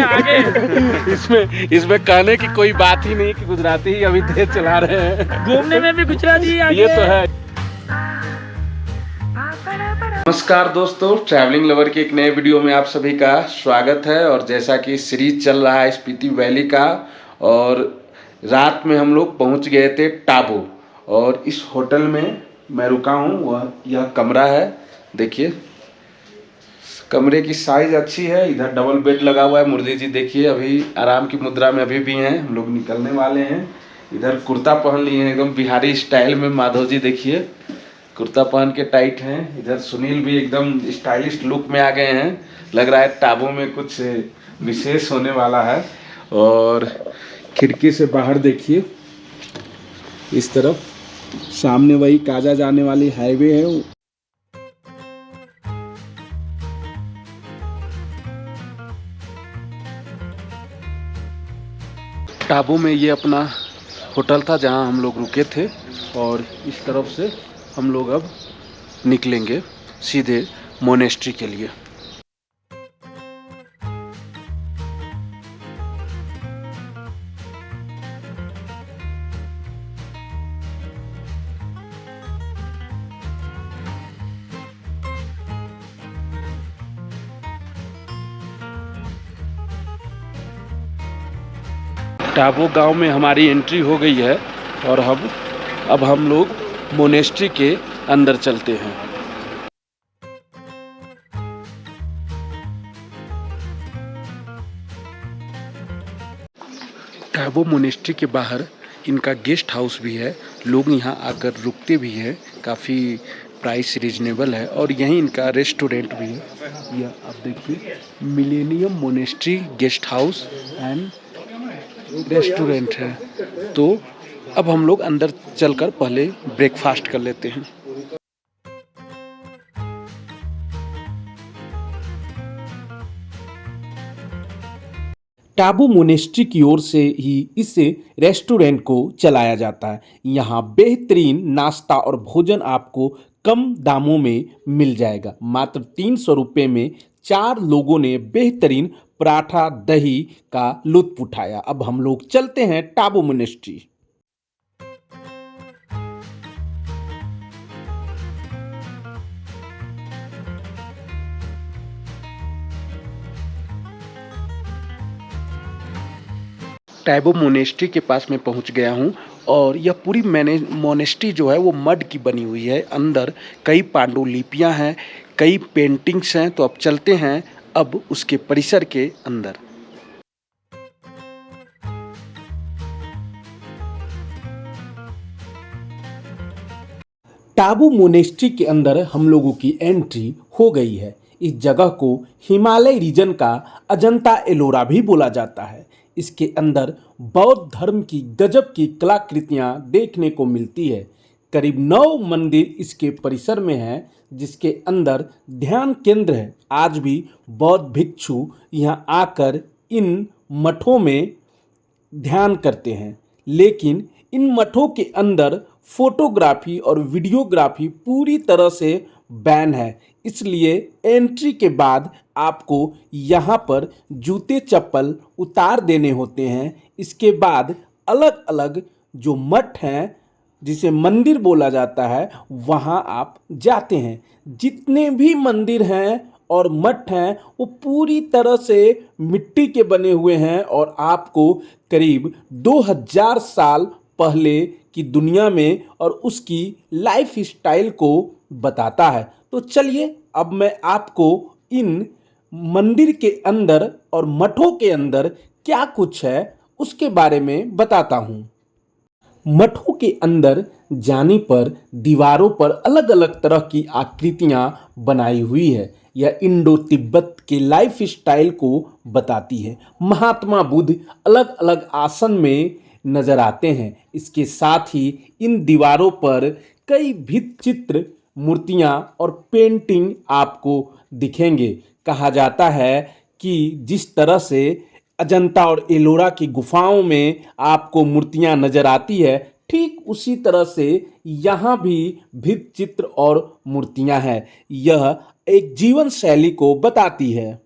आगे। इसमें इसमें कहने की कोई बात ही नहीं कि गुजराती ही अभी तेज चला रहे हैं। घूमने में भी गुजराती आगे। ये तो है। नमस्कार दोस्तों, ट्रैवलिंग लवर के एक नए वीडियो में आप सभी का स्वागत है। और जैसा कि सीरीज चल रहा है स्पीति वैली का, और रात में हम लोग पहुंच गए थे टाबू, और इस होटल में मैं रुका हूं। वह यह कमरा है, देखिए कमरे की साइज अच्छी है। इधर डबल बेड लगा हुआ है। मुरली जी देखिए अभी आराम की मुद्रा में अभी भी हैं। हम लोग निकलने वाले हैं। इधर कुर्ता पहन लिए हैं एकदम बिहारी स्टाइल में। माधव जी देखिए कुर्ता पहन के टाइट हैं। इधर सुनील भी एकदम स्टाइलिश लुक में आ गए हैं। लग रहा है टाबू में कुछ विशेष होने वाला है। और खिड़की से बाहर देखिए, इस तरफ सामने वही काजा जाने वाली हाईवे है। टाबू में ये अपना होटल था जहां हम लोग रुके थे, और इस तरफ से हम लोग अब निकलेंगे सीधे मोनेस्ट्री के लिए। टाबू गांव में हमारी एंट्री हो गई है, और अब हम लोग मोनेस्ट्री के अंदर चलते हैं। टाबू मोनेस्ट्री के बाहर इनका गेस्ट हाउस भी है। लोग यहाँ आकर रुकते भी हैं। काफ़ी प्राइस रीजनेबल है। और यहीं इनका रेस्टोरेंट भी है। यह आप देखिए, millennium monastery guest house and restaurant है। तो अब हम लोग अंदर चलकर पहले ब्रेकफास्ट कर लेते हैं। टाबू मोनेस्ट्री की ओर से ही इस रेस्टोरेंट को चलाया जाता है। यहाँ बेहतरीन नाश्ता और भोजन आपको कम दामों में मिल जाएगा। मात्र 300 रुपये में 4 लोगों ने बेहतरीन पराठा दही का लुत्फ उठाया। अब हम लोग चलते हैं टाबू मोनेस्ट्री। टाबू मोनेस्ट्री के पास में पहुंच गया हूं, और यह पूरी मोनेस्ट्री जो है वो मड की बनी हुई है। अंदर कई पांडुलिपियां हैं, कई पेंटिंग्स हैं। तो अब चलते हैं अब उसके परिसर के अंदर। टाबू मोनेस्ट्री के अंदर हम लोगों की एंट्री हो गई है। इस जगह को हिमालय रीजन का अजंता एलोरा भी बोला जाता है। इसके अंदर बौद्ध धर्म की गजब की कलाकृतियां देखने को मिलती है। करीब 9 मंदिर इसके परिसर में हैं, जिसके अंदर ध्यान केंद्र है। आज भी बौद्ध भिक्षु यहाँ आकर इन मठों में ध्यान करते हैं। लेकिन इन मठों के अंदर फोटोग्राफी और वीडियोग्राफी पूरी तरह से बैन है। इसलिए एंट्री के बाद आपको यहाँ पर जूते चप्पल उतार देने होते हैं। इसके बाद अलग अलग जो मठ हैं, जिसे मंदिर बोला जाता है, वहाँ आप जाते हैं। जितने भी मंदिर हैं और मठ हैं वो पूरी तरह से मिट्टी के बने हुए हैं, और आपको करीब 2000 साल पहले की दुनिया में और उसकी लाइफ स्टाइल को बताता है। तो चलिए अब मैं आपको इन मंदिर के अंदर और मठों के अंदर क्या कुछ है उसके बारे में बताता हूँ। मठों के अंदर जाने पर दीवारों पर अलग अलग तरह की आकृतियाँ बनाई हुई है। यह इंडो तिब्बत के लाइफ स्टाइल को बताती है। महात्मा बुद्ध अलग अलग आसन में नजर आते हैं। इसके साथ ही इन दीवारों पर कई भित्ति चित्र, मूर्तियाँ और पेंटिंग आपको दिखेंगे। कहा जाता है कि जिस तरह से अजंता और एलोरा की गुफाओं में आपको मूर्तियां नजर आती है, ठीक उसी तरह से यहाँ भी भित्ति चित्र और मूर्तियां हैं। यह एक जीवन शैली को बताती है।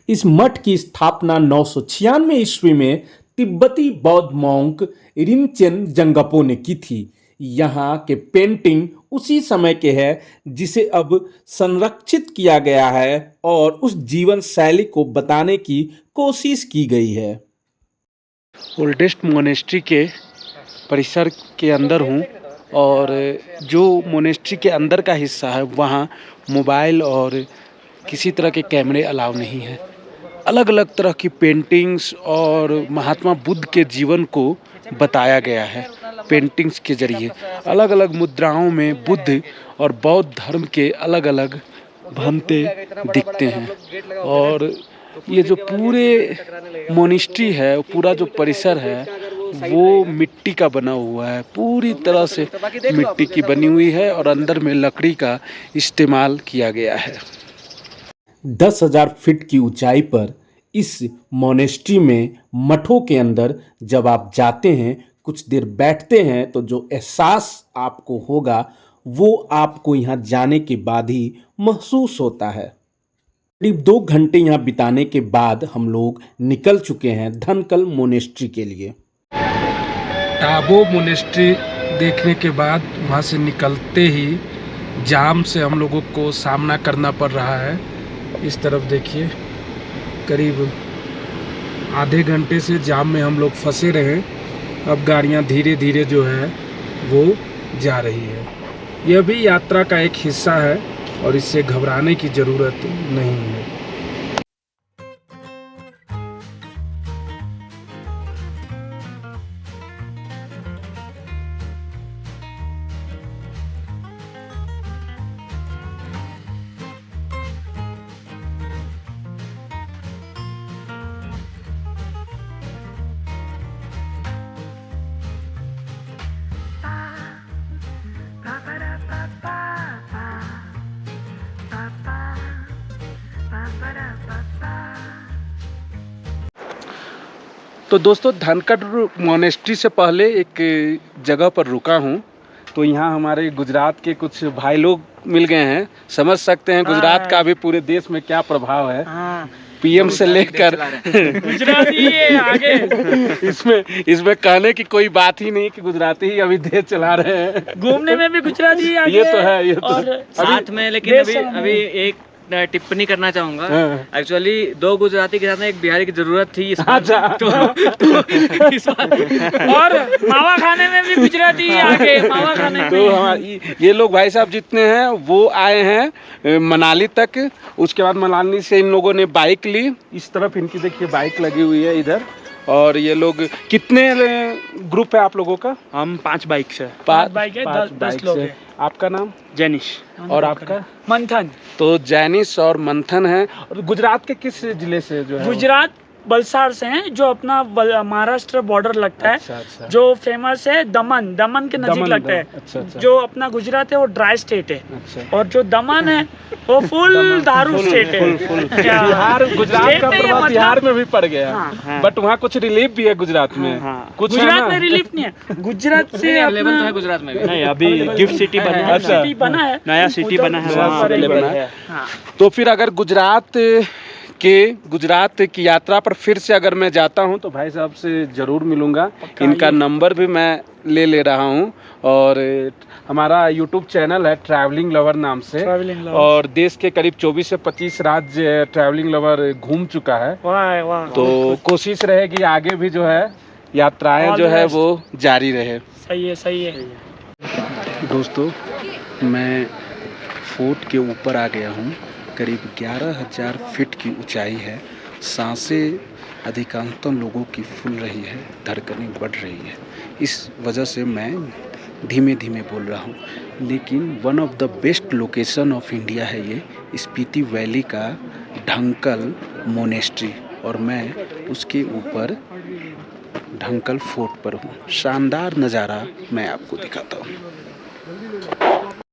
इस मठ की स्थापना 996 ईस्वी में तिब्बती बौद्ध मॉन्क रिनचेन जंगपो ने की थी। यहाँ के पेंटिंग उसी समय के हैं जिसे अब संरक्षित किया गया है और उस जीवन शैली को बताने की कोशिश की गई है। ओल्डेस्ट मोनेस्ट्री के परिसर के अंदर हूँ और जो मोनेस्ट्री के अंदर का हिस्सा है वहाँ मोबाइल और किसी तरह के कैमरे अलाउ नहीं है। अलग अलग तरह की पेंटिंग्स और महात्मा बुद्ध के जीवन को बताया गया है पेंटिंग्स के जरिए। अलग अलग मुद्राओं में बुद्ध और बौद्ध धर्म के अलग अलग भंते दिखते हैं और ये जो पूरे मोनेस्ट्री है, पूरा जो परिसर है वो मिट्टी का बना हुआ है, पूरी तरह से मिट्टी की बनी हुई है और अंदर में लकड़ी का इस्तेमाल किया गया है। 10,000 फीट की ऊंचाई पर इस मोनेस्ट्री में मठों के अंदर जब आप जाते हैं, कुछ देर बैठते हैं तो जो एहसास आपको होगा वो आपको यहाँ जाने के बाद ही महसूस होता है। करीब 2 घंटे यहाँ बिताने के बाद हम लोग निकल चुके हैं धनकल मोनेस्ट्री के लिए। टाबो मोनेस्ट्री देखने के बाद वहाँ से निकलते ही जाम से हम लोगों को सामना करना पड़ रहा है। इस तरफ देखिए, करीब आधे घंटे से जाम में हम लोग फंसे रहे। अब गाड़ियाँ धीरे धीरे जो है वो जा रही है। यह भी यात्रा का एक हिस्सा है और इससे घबराने की ज़रूरत नहीं है। तो दोस्तों, धनकल मोनेस्ट्री से पहले एक जगह पर रुका हूँ। तो यहाँ हमारे गुजरात के कुछ भाई लोग मिल गए हैं। समझ सकते हैं गुजरात का भी पूरे देश में क्या प्रभाव है। पीएम से लेकर गुजराती आगे इसमें कहने की कोई बात ही नहीं कि गुजराती ही अभी देश चला रहे हैं। घूमने में भी गुजराती आगे। ये तो है, ये तो और साथ में लेकिन अभी एक टिप्पणी करना चाहूंगा। एक्चुअली 2 गुजराती के साथ में एक बिहारी की जरूरत थी इस बार। तो इस बार और मावा खाने में भी गुजराती आगे। मावा खाने में तो ये लोग भाई साहब जितने हैं वो आए हैं मनाली तक। उसके बाद मनाली से इन लोगों ने बाइक ली। इस तरफ इनकी देखिए बाइक लगी हुई है इधर। और ये लोग कितने ग्रुप है आप लोगों का? हम 5 बाइक से 5 बाइक है, 10 लोग हैं। आपका नाम? जैनिश। और आपका? मंथन। तो जैनिश और मंथन है। और गुजरात के किस जिले से जो है? गुजरात वलसाड़ से हैं, जो अपना महाराष्ट्र बॉर्डर लगता है। अच्छा। जो फेमस है दमन के नजीक लगता है। अच्छा। जो अपना गुजरात है वो ड्राई स्टेट है। अच्छा। और जो दमन है वो फुल दारू स्टेट है। बिहार, गुजरात का प्रभाव बिहार में भी पड़ गया। हाँ। बट वहाँ कुछ रिलीफ भी है गुजरात में। कुछ गुजरात में रिलीफ नहीं है। गुजरात से अवेलेबल है गुजरात में भी। नहीं, अभी गिफ्ट सिटी बना है। सिटी बना है, नया सिटी बना है। तो फिर अगर गुजरात की यात्रा पर फिर से अगर मैं जाता हूं तो भाई साहब से ज़रूर मिलूंगा। इनका नंबर भी मैं ले रहा हूं। और हमारा YouTube चैनल है ट्रैवलिंग लवर नाम से। और देश के करीब 24 से 25 राज्य ट्रैवलिंग लवर घूम चुका है। वाह। तो कोशिश रहेगी आगे भी जो है यात्राएं जो है वो जारी रहे। सही है। दोस्तों, मैं फोर्ट के ऊपर आ गया हूँ। करीब 11,000 फीट की ऊंचाई है। सांसें अधिकांशतः लोगों की फूल रही है, धड़कनें बढ़ रही है। इस वजह से मैं धीमे धीमे बोल रहा हूँ। लेकिन one of the best location of India है ये स्पीति वैली का धनकल मोनेस्ट्री। और मैं उसके ऊपर धनकल फोर्ट पर हूँ। शानदार नज़ारा मैं आपको दिखाता हूँ।